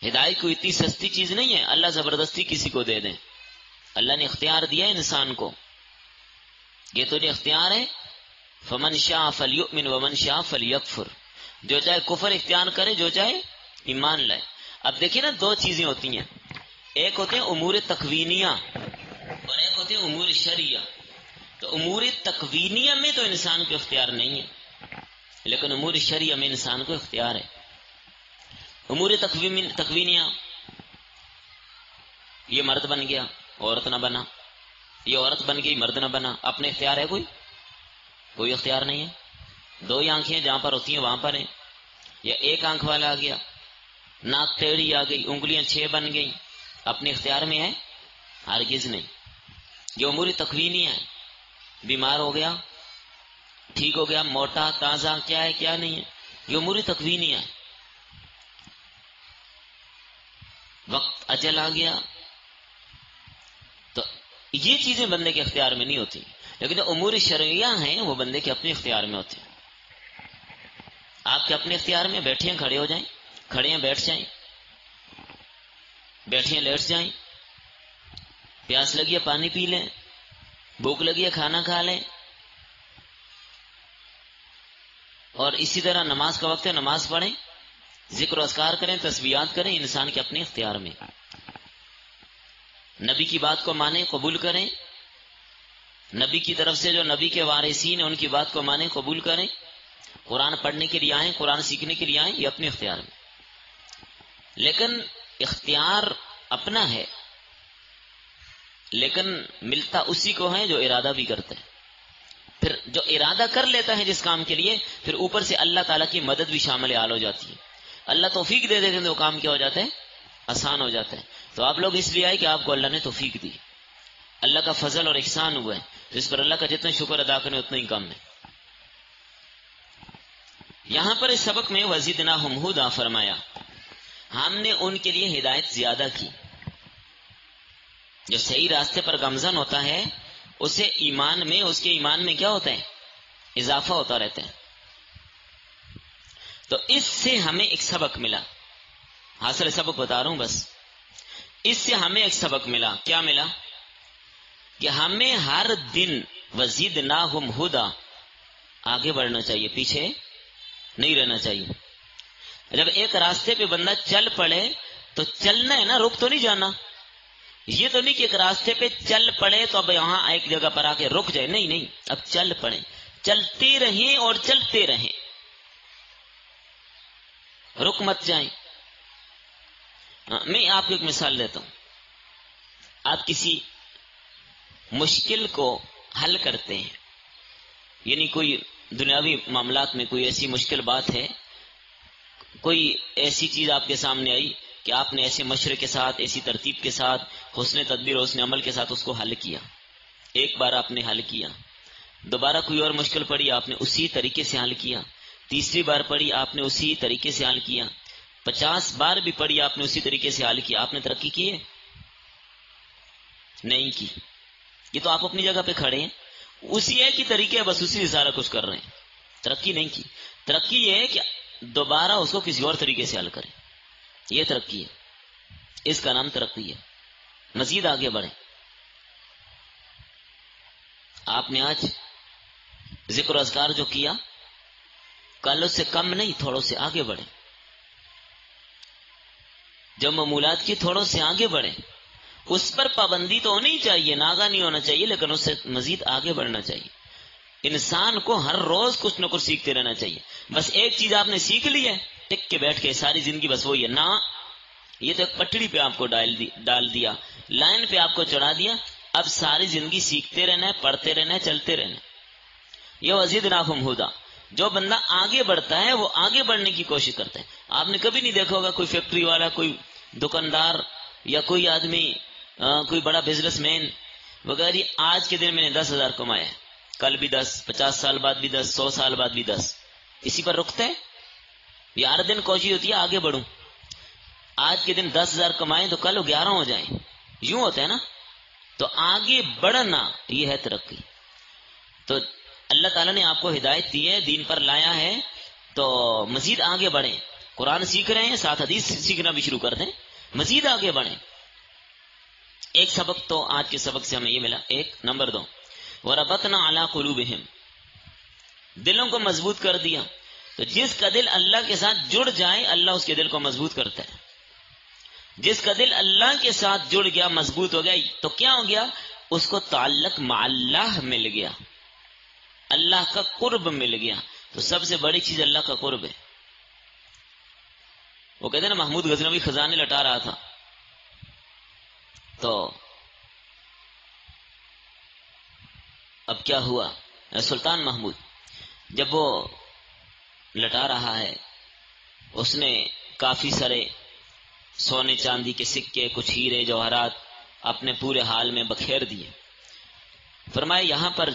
ہدایت کوئی اتنی سستی چیز نہیں ہے اللہ زبردستی کسی کو دے دیں۔ اللہ نے اختیار دیا ہے انسان کو، یہ تو جو اختیار ہے، فمن شاء فلیؤمن ومن شاء فلیکفر، جو چاہے کفر اختیار کرے، جو چاہے ایمان لائے۔ اب دیکھیں نا، دو چیزیں ہوتی ہیں، ایک ہوتے ہیں امور تکوینیہ اور ایک ہوتے ہیں امور شرعیہ۔ تو امور تکوینیہ میں تو انسان کو اختیار نہیں ہے، لیکن امور شرعیہ میں انسان کو اختیار ہے۔ امور تکوینیہ، یہ مرد بن گیا عورت نہ بنا، یہ عورت بن گئی مرد نہ بنا، اپنے اختیار ہے کوئی اختیار نہیں ہے۔ دو ہی آنکھیں جہاں پر ہوتی ہیں وہاں پر ہیں، یا ایک آنکھ والا آ گیا ناک ٹیڑھی آ گئی، انگلیاں 6 بن گئی، اپنے اختیار میں ہے؟ ہرگز نہیں. یہ امور تکوینی ہے. بیمار ہو گیا، ٹھیک ہو گیا، موٹا تازہ، کیا ہے کیا نہیں ہے، یہ امور تکوینی ہے. وقت اجل آ گیا تو یہ چیزیں بندے کے اختیار میں نہیں ہوتی، لیکن جو امور شرعیہ ہیں وہ بندے کے اپنے اختیار میں ہوتے ہیں. آپ کے اپنے اختیار میں، بیٹھے ہیں کھڑے ہو جائیں، کھڑے ہیں بیٹھ جائیں، بیٹھے ہیں لیٹ جائیں، پیاس لگی ہے پانی پی لیں، بھوک لگی ہے کھانا کھا لیں، اور اسی طرح نماز کا وقت ہے نماز پڑھیں، ذکر و اذکار کریں، تسبیحات کریں. انسان کے اپنے اختیار میں. نبی کی بات کو مانیں، قبول کریں، نبی کی طرف سے جو نبی کے وارثین ہیں ان کی بات کو مانیں، قبول کریں. قرآن پڑھنے کے لیے آئیں، قرآن سیکھنے کے لیے آئیں، یہ اپنے اختیار میں. لیکن اختیار اپنا ہے، لیکن ملتا اسی کو ہے جو ارادہ بھی کرتا ہے. پھر جو ارادہ کر لیتا ہے جس کام کے لیے، پھر اوپر سے اللہ تعالیٰ کی مدد بھی شامل حال ہو جاتی ہے. اللہ توفیق دے دیتے ہیں تو وہ کام کیا ہو جاتا ہے؟ آسان ہو جاتا ہے. تو آپ لوگ اس لیے آئے کہ آپ کو اللہ نے توفیق دی، اللہ کا فضل اور احسان ہوا ہے، تو اس پر اللہ کا جتنا شکر ادا کریں اتنا ہی کم ہے. یہاں پر اس سبق میں وزدناہم ھدا فرمایا، ہم نے ان کے لیے ہدایت زیادہ کی. جو صحیح راستے پر گامزن ہوتا ہے اسے ایمان میں، اس کے ایمان میں کیا ہوتا ہے؟ اضافہ ہوتا رہتا ہے. تو اس سے ہمیں ایک سبق ملا، حاصل سبق بتا رہا ہوں بس. اس سے ہمیں ایک سبق ملا. کیا ملا؟ کہ ہمیں ہر دن وزدناہم ھدا آگے بڑھنا چاہیے، پیچھے نہیں رہنا چاہیے. جب ایک راستے پہ بندہ چل پڑے تو چلنا ہے نا، رک تو نہیں جانا. یہ تو نہیں کہ ایک راستے پہ چل پڑے تو اب یہاں ایک جگہ پر آ کے رک جائے، نہیں نہیں، اب چل پڑے، چلتے رہیں اور چلتے رہیں، رک مت جائیں. میں آپ کو ایک مثال دیتا ہوں. آپ کسی مشکل کو حل کرتے ہیں، یعنی کوئی دنیاوی معاملات میں کوئی ایسی مشکل بات ہے، کوئی ایسی چیز آپ کے سامنے آئی کہ آپ نے ایسے مشورے کے ساتھ، ایسی ترتیب کے ساتھ، حسن تدبیر، حسن عمل کے ساتھ اس کو حل کیا. ایک بار آپ نے حل کیا، دوبارہ کوئی اور مشکل پڑی، آپ نے اسی طریقے سے حل کیا. تیسری بار پڑی، آپ نے اسی طریقے سے حل کیا. 50 بار بھی پڑی، آپ نے اسی طریقے سے حل کیا. آپ نے ترقی کی ہے؟ نہیں کی. یہ تو آپ اپنی جگہ پہ کھڑے ہیں، اسی ایک ہی طریقے، بس اسی سے سارا کچھ کر رہے ہیں. ترقی نہیں کی. ترقی یہ ہے کہ دوبارہ اس کو کسی اور طریقے سے حل کریں، یہ ترقی ہے. اس کا نام ترقی ہے. مزید آگے بڑھیں. آپ نے آج ذکر و اذکار جو کیا، کل اس سے کم نہیں، تھوڑوں سے آگے بڑھیں. جو معمولات کی تھوڑوں سے آگے بڑھیں. اس پر پابندی تو ہونی چاہیے، ناغہ نہیں ہونا چاہیے، لیکن اس سے مزید آگے بڑھنا چاہیے. انسان کو ہر روز کچھ نہ کچھ سیکھتے رہنا چاہیے. بس ایک چیز آپ نے سیکھ لی ہے، ٹک کے بیٹھ کے ساری زندگی بس وہی ہے نا، یہ تو ایک پٹڑی پہ آپ کو ڈال دیا، لائن پہ آپ کو چڑھا دیا. اب ساری زندگی سیکھتے رہنا ہے، پڑھتے رہنا ہے، چلتے رہنا ہے. یہ وزدناہم ھدا. جو بندہ آگے بڑھتا ہے وہ آگے بڑھنے کی کوشش کرتا ہے. آپ نے کبھی نہیں دیکھا ہوگا کوئی فیکٹری والا، کوئی دکاندار، یا کوئی آدمی، کوئی بڑا بزنس مین وغیرہ، آج کے دن میں نے 10,000 کمایا ہے، کل بھی 10، 50 سال بعد بھی 10، 100 سال بعد بھی 10. اسی پر رکتا ہے؟ یہ ہر دن کوشش ہوتی ہے آگے بڑھوں. آج کے دن 10,000 کمائیں تو کل 11 ہو جائیں، یوں ہوتا ہے نا. تو آگے بڑھنا یہ ہے ترقی. تو اللہ تعالیٰ نے آپ کو ہدایت دی ہے، دین پر لایا ہے، تو مزید آگے بڑھیں. قرآن سیکھ رہے ہیں، ساتھ حدیث سیکھنا بھی شروع کر دیں، مزید آگے بڑھیں. ایک سبق تو آج کے سبق سے ہمیں یہ ملا. ایک نمبر 2، وَرَبَطْنَا عَلَىٰ قُلُوبِهِمْ، دلوں کو مضبوط کر دیا. تو جس کا دل اللہ کے ساتھ جڑ جائے اللہ اس کے دل کو مضبوط کرتا ہے. جس کا دل اللہ کے ساتھ جڑ گیا، مضبوط ہو گیا، تو کیا ہو گیا؟ اس کو تعلق مع اللہ مل گیا، اللہ کا قرب مل گیا. تو سب سے بڑی چیز اللہ کا قرب ہے. وہ کہتے ہیں نا محمود غزنوی خزانے لٹا رہا تھا، تو اب کیا ہوا؟ سلطان محمود جب وہ لٹا رہا ہے، اس نے کافی سارے سونے چاندی کے سکے، کچھ ہیرے جواہرات اپنے پورے حال میں بکھیر دیے۔ فرمایا یہاں پر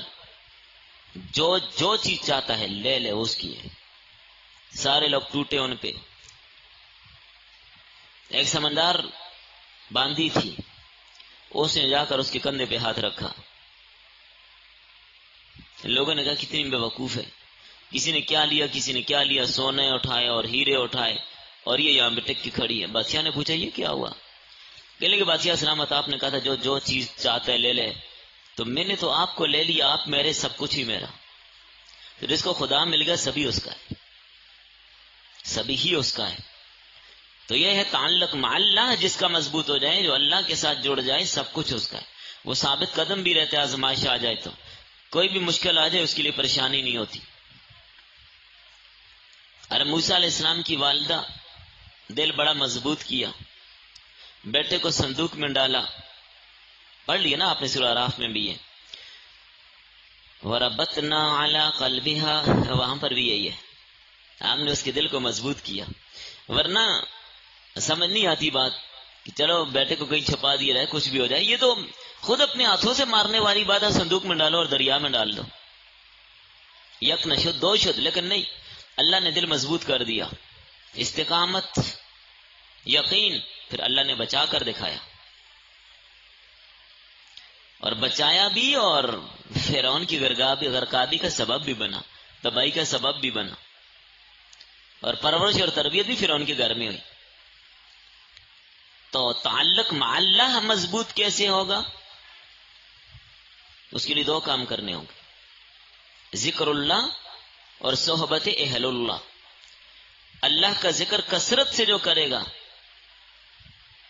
جو چیز چاہتا ہے لے لے، اس کی ہے۔ سارے لوگ ٹوٹے ان پہ۔ ایک سمندار باندھی تھی، اس نے جا کر اس کے کندھے پہ ہاتھ رکھا۔ لوگوں نے کہا کتنی بے وقوف ہے، کسی نے کیا لیا، کسی نے کیا لیا، سونے اٹھائے اور ہیرے اٹھائے، اور یہ یہاں پہ ٹک کے کھڑی ہے۔ بادشاہ نے پوچھا یہ کیا ہوا؟ کہنے کہ بادشاہ سلامت، آپ نے کہا تھا جو چیز چاہتا ہے لے لے، تو میں نے تو آپ کو لے لیا، آپ میرے، سب کچھ ہی میرا۔ پھر اس کو خدا مل گیا، سبھی اس کا ہے، سبھی ہی اس کا ہے۔ تو یہ ہے تعلق مع اللہ، جس کا مضبوط ہو جائے، جو اللہ کے ساتھ جڑ جائے، سب کچھ اس کا ہے۔ وہ ثابت قدم بھی رہتے، آزمائش آ جائے تو کوئی بھی مشکل آ جائے اس کے لیے پریشانی نہیں ہوتی۔ ارے موسیٰ علیہ السلام کی والدہ دل بڑا مضبوط کیا، بیٹے کو صندوق میں ڈالا۔ پڑھ لیا نا آپ نے سورہ اعراف میں بھی ہے، وَرَبَطْنَا عَلَىٰ قَلْبِهَا، وہاں پر بھی یہی ہے، ہم نے اس کے دل کو مضبوط کیا۔ ورنہ سمجھ نہیں آتی بات کہ چلو بیٹے کو کہیں چھپا دیا جائے، کچھ بھی ہو جائے، یہ تو خود اپنے ہاتھوں سے مارنے والی بات ہے، صندوق میں ڈالو اور دریا میں ڈال دو، یک نہ شد دو شد، لیکن نہیں، اللہ نے دل مضبوط کر دیا، استقامت، یقین، پھر اللہ نے بچا کر دکھایا، اور بچایا بھی، اور فرعون کی غرقابی کا سبب بھی بنا، تباہی کا سبب بھی بنا، اور پرورش اور تربیت بھی فرعون کے گھر میں ہوئی۔ تو تعلق مع اللہ مضبوط کیسے ہوگا؟ اس کے لیے دو کام کرنے ہوں گے، ذکر اللہ اور صحبت اہل اللہ۔ اللہ کا ذکر کثرت سے جو کرے گا،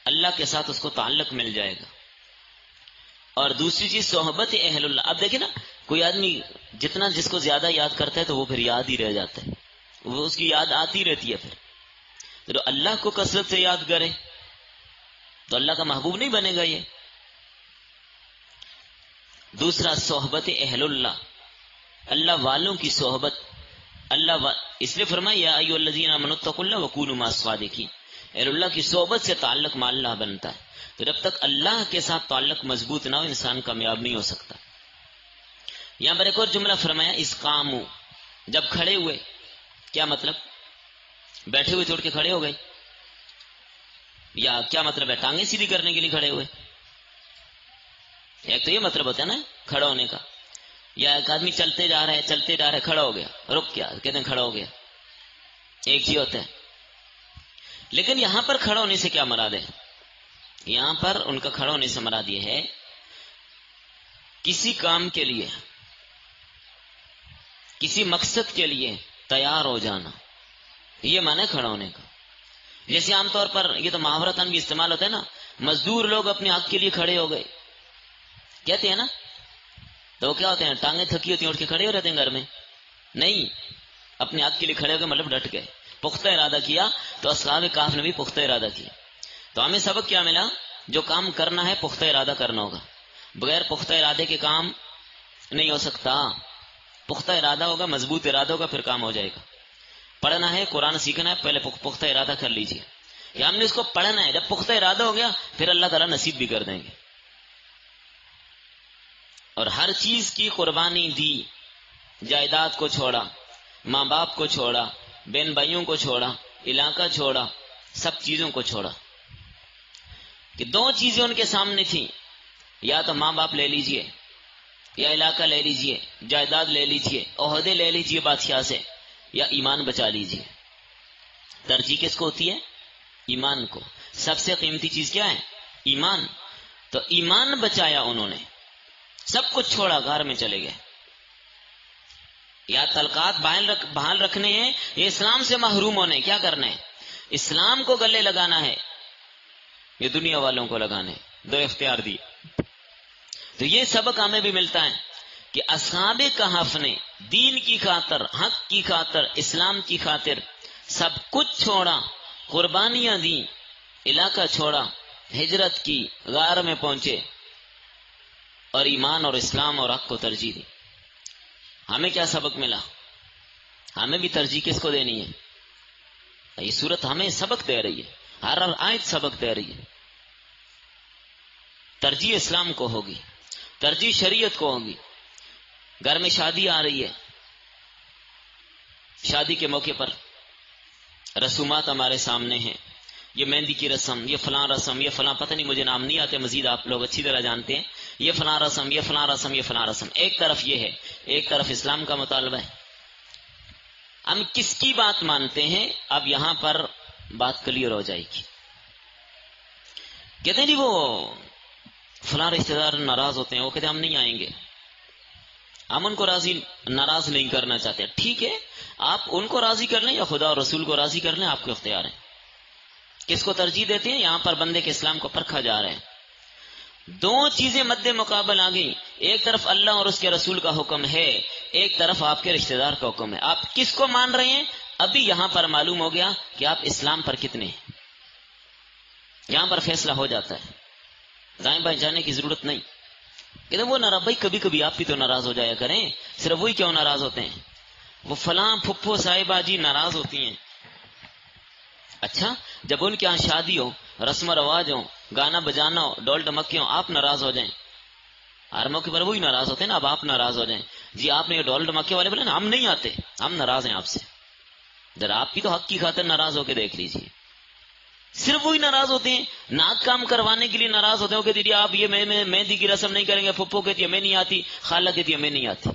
اللہ کے ساتھ اس کو تعلق مل جائے گا۔ اور دوسری چیز صحبت اہل اللہ۔ اب دیکھیں نا، کوئی آدمی جتنا جس کو زیادہ یاد کرتا ہے تو وہ پھر یاد ہی رہ جاتا ہے، وہ اس کی یاد آتی رہتی ہے۔ پھر تو اللہ کو کثرت سے یاد کرے تو اللہ کا محبوب نہیں بنے گا یہ۔ دوسرا صحبت اہل اللہ، اللہ والوں کی صحبت۔ اس لیے فرمایا یا ایھا الذین آمنوا اتقوا اللہ وکونوا مع الصادقین، اہل اللہ کی صحبت سے تعلق مع اللہ بنتا ہے۔ تو جب تک اللہ کے ساتھ تعلق مضبوط نہ ہو، انسان کامیاب نہیں ہو سکتا۔ یہاں پر ایک اور جملہ فرمایا، اس قاموا، جب کھڑے ہوئے، کیا مطلب؟ بیٹھے ہوئے توڑ کے کھڑے ہو گئے، یا کیا مطلب ہے؟ ٹانگیں سیدھی کرنے کے لیے کھڑے ہوئے؟ ایک تو یہ مطلب ہوتا ہے نا کھڑا ہونے کا، یا ایک آدمی چلتے جا رہا ہے کھڑا ہو گیا، رک گیا، کہتے ہیں کھڑا ہو گیا، ایک ہی ہوتا ہے۔ لیکن یہاں پر کھڑا ہونے سے کیا مراد ہے؟ یہاں پر ان کا کھڑا ہونے سے مراد یہ ہے کسی کام کے لیے، کسی مقصد کے لیے تیار ہو جانا، یہ معنی کھڑا ہونے کا۔ جیسے عام طور پر یہ تو محاورتاً بھی استعمال ہوتا ہے نا، مزدور لوگ اپنے حق کے لیے کھڑے ہو گئے کہتے ہیں نا، تو وہ کیا ہوتے ہیں؟ ٹانگیں تھکی ہوتی ہیں، اٹھ کے کھڑے ہو رہتے ہیں گھر میں؟ نہیں، اپنے حق کے لیے کھڑے ہو گئے مطلب ڈٹ گئے، پختہ ارادہ کیا۔ تو اصحاب کہف نے بھی پختہ ارادہ کیا۔ تو ہمیں سبق کیا ملا؟ جو کام کرنا ہے پختہ ارادہ کرنا ہوگا، بغیر پختہ ارادے کے کام نہیں ہو سکتا۔ پختہ ارادہ ہوگا، مضبوط ارادہ ہوگا، پھر کام ہو جائے گا۔ پڑھنا ہے، قرآن سیکھنا ہے، پہلے پختہ ارادہ کر لیجئے کہ ہم نے اس کو پڑھنا ہے۔ جب پختہ ارادہ ہو گیا پھر اللہ تعالیٰ نصیب بھی کر دیں گے۔ اور ہر چیز کی قربانی دی، جائیداد کو چھوڑا، ماں باپ کو چھوڑا، بہن بھائیوں کو چھوڑا، علاقہ چھوڑا، سب چیزوں کو چھوڑا۔ کہ دو چیزیں ان کے سامنے تھیں، یا تو ماں باپ لے لیجئے، یا علاقہ لے لیجئے، جائیداد لے لیجئے، عہدے لے لیجئے بادشاہ سے، یا ایمان بچا لیجئے۔ ترجیح کس کو ہوتی ہے؟ ایمان کو۔ سب سے قیمتی چیز کیا ہے؟ ایمان۔ تو ایمان بچایا انہوں نے، سب کچھ چھوڑا، غار میں چلے گئے۔ یا تعلقات بحال رکھنے ہیں، یہ اسلام سے محروم ہونے، کیا کرنا ہے؟ اسلام کو گلے لگانا ہے، یہ دنیا والوں کو لگانے، دو اختیار دی۔ تو یہ سبق ہمیں بھی ملتا ہے کہ اصحاب کہف نے دین کی خاطر، حق کی خاطر، اسلام کی خاطر سب کچھ چھوڑا، قربانیاں دیں، علاقہ چھوڑا، ہجرت کی، غار میں پہنچے، اور ایمان اور اسلام اور حق کو ترجیح دی۔ ہمیں کیا سبق ملا؟ ہمیں بھی ترجیح کس کو دینی ہے؟ یہ صورت ہمیں سبق دے رہی ہے۔ ہر آیت سبق دے رہی ہے. ترجیح اسلام کو ہوگی، ترجیح شریعت کو ہوگی. گھر میں شادی آ رہی ہے، شادی کے موقع پر رسومات ہمارے سامنے ہیں. یہ مہندی کی رسم، یہ فلاں رسم، یہ فلاں، پتہ نہیں مجھے نام نہیں آتے، مزید آپ لوگ اچھی طرح جانتے ہیں. یہ فلاں رسم، یہ فلاں رسم، یہ فلاں رسم. ایک طرف یہ ہے، ایک طرف اسلام کا مطالبہ ہے. ہم کس کی بات مانتے ہیں؟ اب یہاں پر بات کلیئر ہو جائے گی. کہتے ہیں جی وہ فلاں رشتہ دار ناراض ہوتے ہیں، وہ کہتے ہیں ہم نہیں آئیں گے، ہم ان کو ناراض نہیں کرنا چاہتے. ٹھیک ہے، آپ ان کو راضی کر لیں یا خدا اور رسول کو راضی کر لیں، آپ کو اختیار ہے. کس کو ترجیح دیتے ہیں؟ یہاں پر بندے کے اسلام کو پرکھا جا رہا ہے. دو چیزیں مد مقابل آ گئی. ایک طرف اللہ اور اس کے رسول کا حکم ہے، ایک طرف آپ کے رشتہ دار کا حکم ہے. آپ کس کو مان رہے ہیں؟ ابھی یہاں پر معلوم ہو گیا کہ آپ اسلام پر کتنے ہیں. یہاں پر فیصلہ ہو جاتا ہے، دائیں بائیں جانے کی ضرورت نہیں. کہ وہ ناراض، بھائی کبھی کبھی آپ بھی تو ناراض ہو جایا کریں، صرف وہی کیوں ناراض ہوتے ہیں؟ وہ فلاں پھپھو صاحبہ جی ناراض ہوتی ہیں. اچھا، جب ان کے یہاں شادی ہو، رسم و رواج ہو، گانا بجانا ہو، ڈول ڈمکے ہو، آپ ناراض ہو جائیں. ہر موقع پر وہی ناراض ہوتے ہیں نا. اب آپ ناراض ہو جائیں، جی آپ نے یہ ڈول ڈمکے والے بولے نا، ہم نہیں آتے، ہم ناراض ہیں آپ سے. ذرا آپ کی تو حق کی خاطر ناراض ہو کے دیکھ لیجیے. صرف وہی ناراض ہوتے ہیں، ناک کام کروانے کے لیے ناراض ہوتے ہیں. کہ آپ یہ مہندی کی رسم نہیں کریں گے، پھپھو کہتی ہے میں نہیں آتی، خالہ کہتی ہے میں نہیں آتی.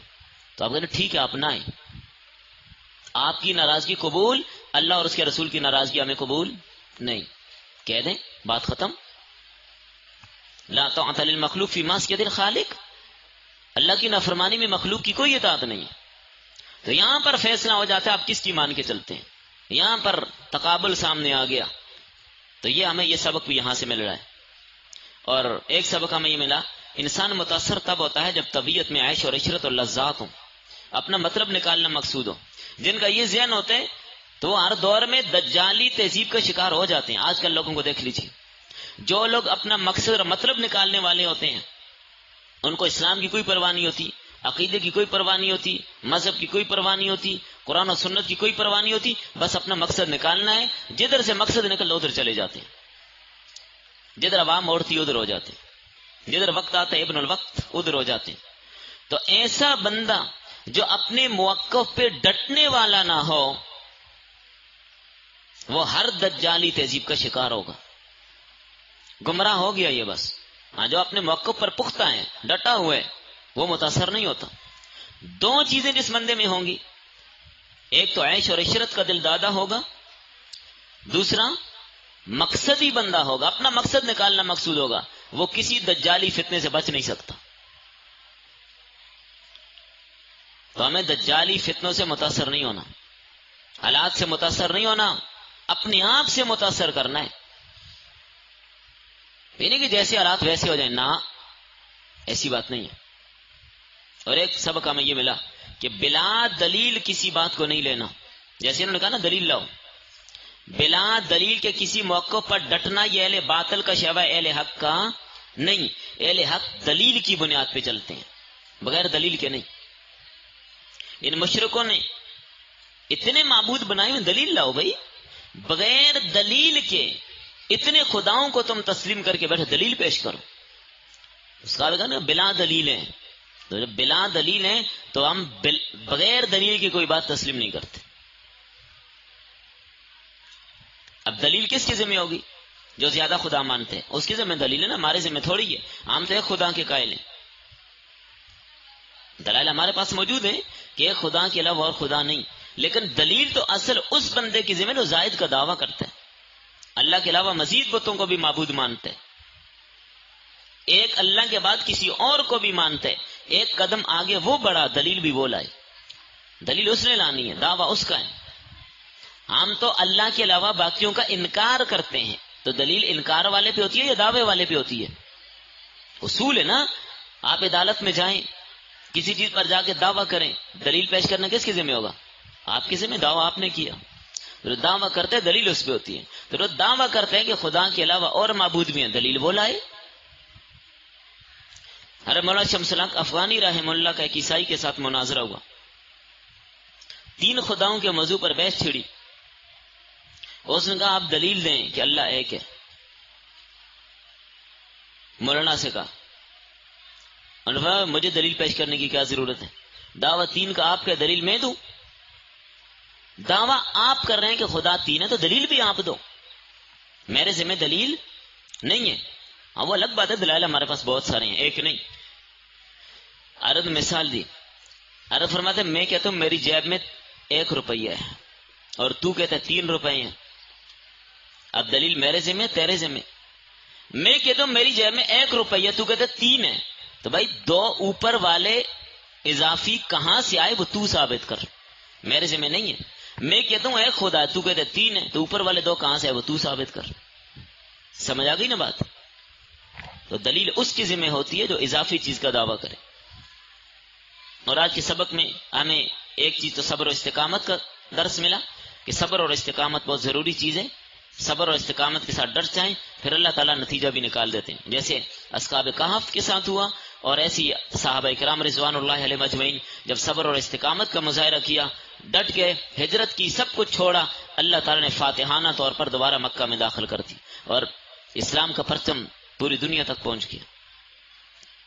تو آپ کہتے ہیں ٹھیک ہے آپ نہ آئیں. آپ کی ناراضگی قبول، اللہ اور اس کے رسول کی ناراضگی ہمیں قبول نہیں. کہہ دیں بات ختم. لا طاعت للمخلوق فی معصیۃ الخالق. اللہ کی نافرمانی میں مخلوق کی کوئی اطاعت نہیں. تو یہاں پر فیصلہ ہو جاتا ہے آپ کس کی مان کے چلتے ہیں. یہاں پر تقابل سامنے آ گیا. تو یہ ہمیں یہ سبق بھی یہاں سے مل رہا ہے. اور ایک سبق ہمیں یہ ملا، انسان متاثر تب ہوتا ہے جب طبیعت میں عیش اور عشرت اور لذات ہوں، اپنا مطلب نکالنا مقصود ہو. جن کا یہ ذہن ہوتا ہے تو وہ ہر دور میں دجالی تہذیب کا شکار ہو جاتے ہیں. آج کل لوگوں کو دیکھ لیجیے، جو لوگ اپنا مقصد اور مطلب نکالنے والے ہوتے ہیں ان کو اسلام کی کوئی پرواہ نہیں ہوتی، عقیدے کی کوئی پرواہ نہیں ہوتی، مذہب کی کوئی پرواہ نہیں ہوتی، قرآن و سنت کی کوئی پرواہ نہیں ہوتی. بس اپنا مقصد نکالنا ہے، جدھر سے مقصد نکل ادھر چلے جاتے ہیں. جدھر عوام اڑتی ادھر ہو جاتے ہیں، جدھر وقت آتا ہے ابن الوقت ادھر ہو جاتے ہیں. تو ایسا بندہ جو اپنے موقف پہ ڈٹنے والا نہ ہو وہ ہر دجالی تہذیب کا شکار ہوگا، گمراہ ہو گیا. یہ بس ہاں، جو اپنے موقف پر پختہ ہے، ڈٹا ہوا ہے، وہ متاثر نہیں ہوتا. دو چیزیں جس بندے میں ہوں گی، ایک تو عیش اور عشرت کا دل دادا ہوگا، دوسرا مقصدی بندہ ہوگا، اپنا مقصد نکالنا مقصود ہوگا. وہ کسی دجالی فتنے سے بچ نہیں سکتا. تو ہمیں دجالی فتنوں سے متاثر نہیں ہونا، حالات سے متاثر نہیں ہونا، اپنے آپ سے متاثر کرنا ہے. نہیں کہ جیسے حالات ویسے ہو جائیں، نہ، ایسی بات نہیں ہے. اور ایک سبق ہمیں یہ ملا کہ بلا دلیل کسی بات کو نہیں لینا. جیسے انہوں نے کہا نا دلیل لاؤ، بلا دلیل کے کسی موقع پر ڈٹنا یہ اہل باطل کا شیوا ہے، اہل حق کا نہیں. اہل حق دلیل کی بنیاد پہ چلتے ہیں، بغیر دلیل کے نہیں. ان مشرکوں نے اتنے معبود بنائے ہوئے، دلیل لاؤ بھائی. بغیر دلیل کے اتنے خداؤں کو تم تسلیم کر کے بیٹھے، دلیل پیش کرو. اس کا لگا نا بلا دلیل ہے. تو جب بلا دلیل ہے تو ہم بغیر دلیل کی کوئی بات تسلیم نہیں کرتے. اب دلیل کس کے ذمہ ہوگی؟ جو زیادہ خدا مانتے ہیں اس کی ذمہ دلیل ہے نا، ہمارے ذمہ تھوڑی ہے. ہم تو ایک خدا کے قائل ہیں، دلائل ہمارے پاس موجود ہیں کہ ایک خدا کے علاوہ اور خدا نہیں. لیکن دلیل تو اصل اس بندے کی ذمہ جو زائد کا دعویٰ کرتا ہے، اللہ کے علاوہ مزید بتوں کو بھی معبود مانتے ہیں، ایک اللہ کے بعد کسی اور کو بھی مانتے ہیں. ایک قدم آگے وہ بڑھا، دلیل بھی وہ لائے. دلیل اس نے لانی ہے، دعویٰ اس کا ہے. ہم تو اللہ کے علاوہ باقیوں کا انکار کرتے ہیں، تو دلیل انکار والے پہ ہوتی ہے یا دعوے والے پہ ہوتی ہے؟ اصول ہے نا. آپ عدالت میں جائیں، کسی چیز پر جا کے دعویٰ کریں، دلیل پیش کرنا کس کے ذمہ ہوگا؟ آپ کے ذمہ. دعویٰ آپ نے کیا، تو دعویٰ کرتے ہیں، دلیل اس پہ ہوتی ہے. تو دعویٰ کرتے ہیں کہ خدا کے علاوہ اور معبود بھی ہیں، دلیل وہ لائے. حضرت مولانا شمس الحق افغانی رحمہ اللہ کا ایک عیسائی کے ساتھ مناظرہ ہوا. 3 خداؤں کے موضوع پر بحث چھڑی. اس نے کہا آپ دلیل دیں کہ اللہ ایک ہے. مولانا سے کہا، انہوں نے کہا مجھے دلیل پیش کرنے کی کیا ضرورت ہے، دعویٰ تین کا آپ کا، دلیل میں دوں؟ دعویٰ آپ کر رہے ہیں کہ خدا تین ہے تو دلیل بھی آپ دو، میرے ذمہ دلیل نہیں ہے. ہاں وہ الگ بات ہے، دلائل ہمارے پاس بہت سارے ہیں، ایک نہیں. عرب مثال دی، عرب فرماتے میں کہتا ہوں میری جیب میں 1 روپیہ ہے اور تو کہتا ہے 3 روپے ہیں. اب دلیل میرے ذمہ تیرے ذمہ. میں کہتا ہوں میری جیب میں 1 روپیہ، تو کہتا ہے 3 ہے، تو بھائی 2 اوپر والے اضافی کہاں سے آئے وہ تو ثابت کر، میرے ذمہ نہیں ہے. میں کہتا ہوں 1 خدا ہے، تو کہتا ہے 3 ہے، تو اوپر والے 2 کہاں سے آئے وہ تو ثابت کر. سمجھ آ گئی نا بات؟ تو دلیل اس کی ذمہ ہوتی ہے جو اضافی چیز کا دعویٰ کرے. اور آج کے سبق میں ہمیں ایک چیز تو صبر و استقامت کا درس ملا کہ صبر اور استقامت بہت ضروری چیز ہے. صبر اور استقامت کے ساتھ ڈٹ جائیں، پھر اللہ تعالیٰ نتیجہ بھی نکال دیتے ہیں، جیسے اصحاب کہف کے ساتھ ہوا. اور ایسی صحابہ کرام رضوان اللہ علیہ مجمعین جب صبر اور استقامت کا مظاہرہ کیا، ڈٹ گئے، ہجرت کی، سب کچھ چھوڑا، اللہ تعالیٰ نے فاتحانہ طور پر دوبارہ مکہ میں داخل کر دی اور اسلام کا پرچم پوری دنیا تک پہنچ گیا.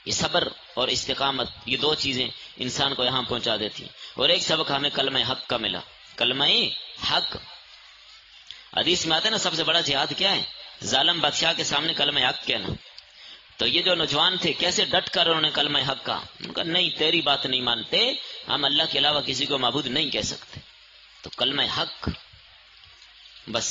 یہ صبر اور استقامت، یہ 2 چیزیں انسان کو یہاں پہنچا دیتی ہیں. اور ایک سبق ہمیں کلمہ حق کا ملا، کلمہ حق. حدیث میں آتا ہے نا سب سے بڑا جہاد کیا ہے؟ ظالم بادشاہ کے سامنے کلمہ حق کہنا. تو یہ جو نوجوان تھے کیسے ڈٹ کر انہوں نے کلمہ حق کہا، ان کا نہیں تیری بات نہیں مانتے، ہم اللہ کے علاوہ کسی کو معبود نہیں کہہ سکتے. تو کلمہ حق بس